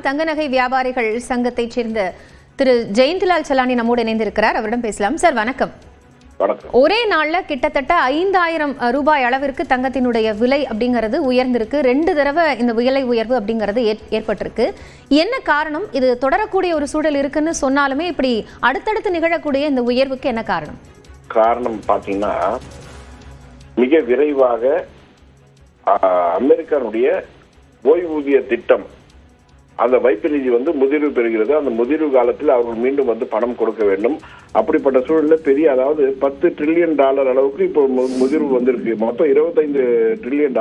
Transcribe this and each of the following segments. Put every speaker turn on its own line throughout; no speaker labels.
தங்க நகை வியாபாரிகள் சங்கத்தைச் சேர்ந்த திரு ஜெயந்திலால் சலானி நம்மோடு இணைந்திருக்கிறார். அவரிடம் பேசலாம். சார் வணக்கம். ஒரே நாள்ல கிட்டத்தட்ட 5000 ரூபாய் அளவிற்கு தங்கத்தினுடைய விலை அப்படிங்கிறது உயர்ந்திருக்கு. 2 தடவை இந்த விலை உயர்வு அப்படிங்கிறது ஏற்பட்டிருக்கு. என்ன காரணம்? இது தொடரக்கூடிய ஒரு சூழல் இருக்குன்னு சொன்னாலுமே இப்படி அடுத்தடுத்து நிகழக்கூடிய இந்த உயர்வுக்கு என்ன காரணம்?
காரணம் பாத்தீங்கன்னா, மிக விரைவாக அமெரிக்காவுடைய ஓய்வூதிய திட்டம் அந்த வைப்பு நிதி முதிர்வு பெறுகிறது. அந்த முதிர்வு காலத்தில் அவர்கள் மீண்டும் பணம் கொடுக்க வேண்டும். அப்படிப்பட்ட சூழலில் பெரிய, அதாவது $10 trillion அளவுக்கு இப்போ முதிர்வு வந்திருக்கு. மொத்தம் $25 trillion.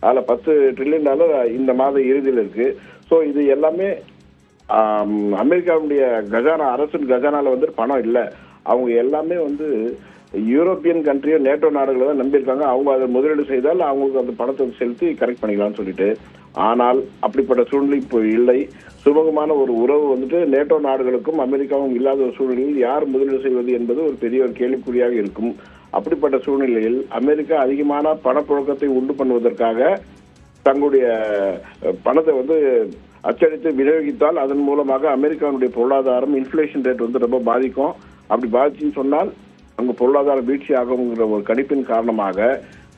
அதில் $10 trillion இந்த மாத இறுதியில் இருக்கு. ஸோ இது எல்லாமே அமெரிக்காவுடைய கஜானா, அரசின் கஜானால பணம் இல்லை. அவங்க எல்லாமே யூரோப்பியன் கண்ட்ரியோ நேட்டோ நாடுகளை தான் நம்பியிருக்காங்க. அவங்க அதை முதலீடு செய்தால் அவங்களுக்கு அந்த பணத்தை செலுத்தி கரெக்ட் பண்ணிக்கலாம்னு சொல்லிட்டு. ஆனால் அப்படிப்பட்ட சூழ்நிலை இப்போ இல்லை. சுமூகமான ஒரு உறவு நேட்டோ நாடுகளுக்கும் அமெரிக்காவும் இல்லாத ஒரு சூழ்நிலையில் யார் முதலீடு செய்வது என்பது ஒரு பெரிய ஒரு கேள்விக்குறியாக இருக்கும். அப்படிப்பட்ட சூழ்நிலையில் அமெரிக்கா அதிகமான பணப்புழக்கத்தை உண்டு பண்ணுவதற்காக தங்களுடைய பணத்தை அச்சடித்து விநியோகித்தால் அதன் மூலமாக அமெரிக்காவுடைய பொருளாதாரம், இன்ஃபிளேஷன் ரேட் ரொம்ப பாதிக்கும். அப்படி பாதிச்சுன்னு சொன்னால் அங்கு பொருளாதார வீழ்ச்சி ஆகுங்கிற ஒரு கணிப்பின் காரணமாக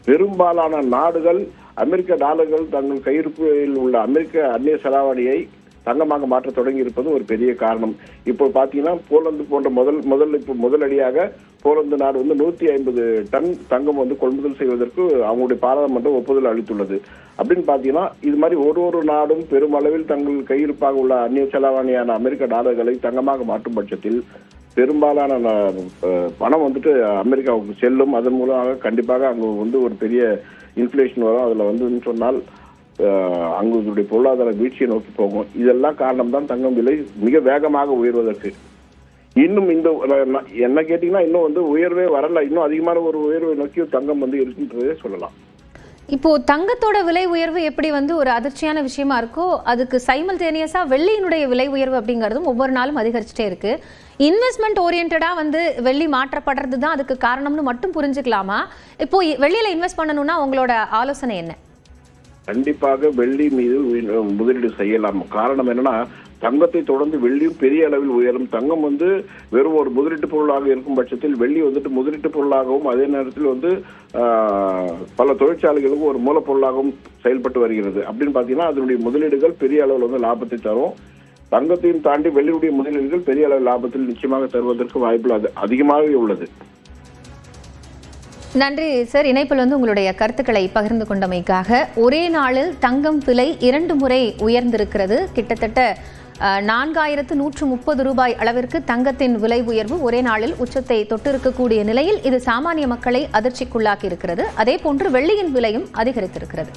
பெரும்பாலான நாடுகள் அமெரிக்க டாலர்கள் தங்கள் கையிருப்பில் உள்ள அமெரிக்க அந்நிய செலாவணியை தங்கமாக மாற்ற தொடங்கி இருப்பது ஒரு பெரிய காரணம். இப்போ பாத்தீங்கன்னா போலந்து போன்ற முதலடியாக போலந்து நாடு 150 டன் தங்கம் கொள்முதல் செய்வதற்கு அவங்களுடைய பாராளுமன்றம் ஒப்புதல் அளித்துள்ளது. அப்படின்னு பாத்தீங்கன்னா இது மாதிரி ஒரு நாடும் பெருமளவில் தங்கள் கையிருப்பாக உள்ள அந்நிய செலாவணியான அமெரிக்க டாலர்களை தங்கமாக மாற்றும் பட்சத்தில் பெரும்பாலான பணம் அமெரிக்காவுக்கு செல்லும். அதன் மூலமாக கண்டிப்பாக அங்கு ஒரு பெரிய இன்ஃபிளேஷன் வரும். அதுல சொன்னால் அங்குடைய பொருளாதார வீழ்ச்சியை நோக்கி போகும். இதெல்லாம் காரணம் தான் தங்கம் விலை மிக வேகமாக உயர்வதற்கு. இன்னும் இந்த என்ன கேட்டீங்கன்னா இன்னும் உயர்வே வரல. இன்னும் அதிகமான ஒரு உயர்வை நோக்கி தங்கம் இருக்குன்றதே சொல்லலாம்.
இப்போ தங்கத்தோட விலை உயர்வு எப்படி ஒரு அதிர்ச்சியான விஷயமா இருக்கோ, அதுக்கு சைமல்டேனியஸா வெள்ளியினுடைய விலை உயர்வு அப்படிங்கிறதும் ஒவ்வொரு நாளும் அதிகரிச்சுட்டே இருக்கு. இன்வெஸ்ட்மெண்ட் ஓரியன்டா வெள்ளி மாற்றப்படுறது தான் அதுக்கு காரணம்னு மட்டும் புரிஞ்சுக்கலாமா? இப்போ வெள்ளியில இன்வெஸ்ட் பண்ணணும்னா உங்களோட ஆலோசனை என்ன?
கண்டிப்பாக வெள்ளி மீது முதலீடு செய்யலாம். காரணம் என்னன்னா, தங்கத்தை தொடர்ந்து வெள்ளியும் பெரிய அளவில் உயரும். தங்கம் வெறும் ஒரு முதலீட்டு பொருளாக இருக்கும் பட்சத்தில் வெள்ளி முதலீட்டு பொருளாகவும் அதே நேரத்தில் பல தொழிற்சாலைகளுக்கும் ஒரு மூலப்பொருளாகவும் செயல்பட்டு வருகிறது. அப்படின்னு பாத்தீங்கன்னா அதனுடைய முதலீடுகள் பெரிய அளவில் லாபத்தை தரும். தங்கத்தையும் தாண்டி வெள்ளியுடைய முதலீடுகள் பெரிய அளவு லாபத்தில் நிச்சயமாக தருவதற்கு வாய்ப்பு அதிகமாகவே உள்ளது.
நன்றி சார். இணைப்பில் உங்களுடைய கருத்துக்களை பகிர்ந்து கொண்டமைக்காக. ஒரே நாளில் தங்கம் விலை 2 முறை உயர்ந்திருக்கிறது. கிட்டத்தட்ட 4130 ரூபாய் அளவிற்கு தங்கத்தின் விலை உயர்வு ஒரே நாளில் உச்சத்தை தொட்டிருக்கக்கூடிய நிலையில் இது சாமானிய மக்களை அதிர்ச்சிக்குள்ளாக்கி இருக்கிறது. அதே போன்று வெள்ளியின் விலையும் அதிகரித்திருக்கிறது.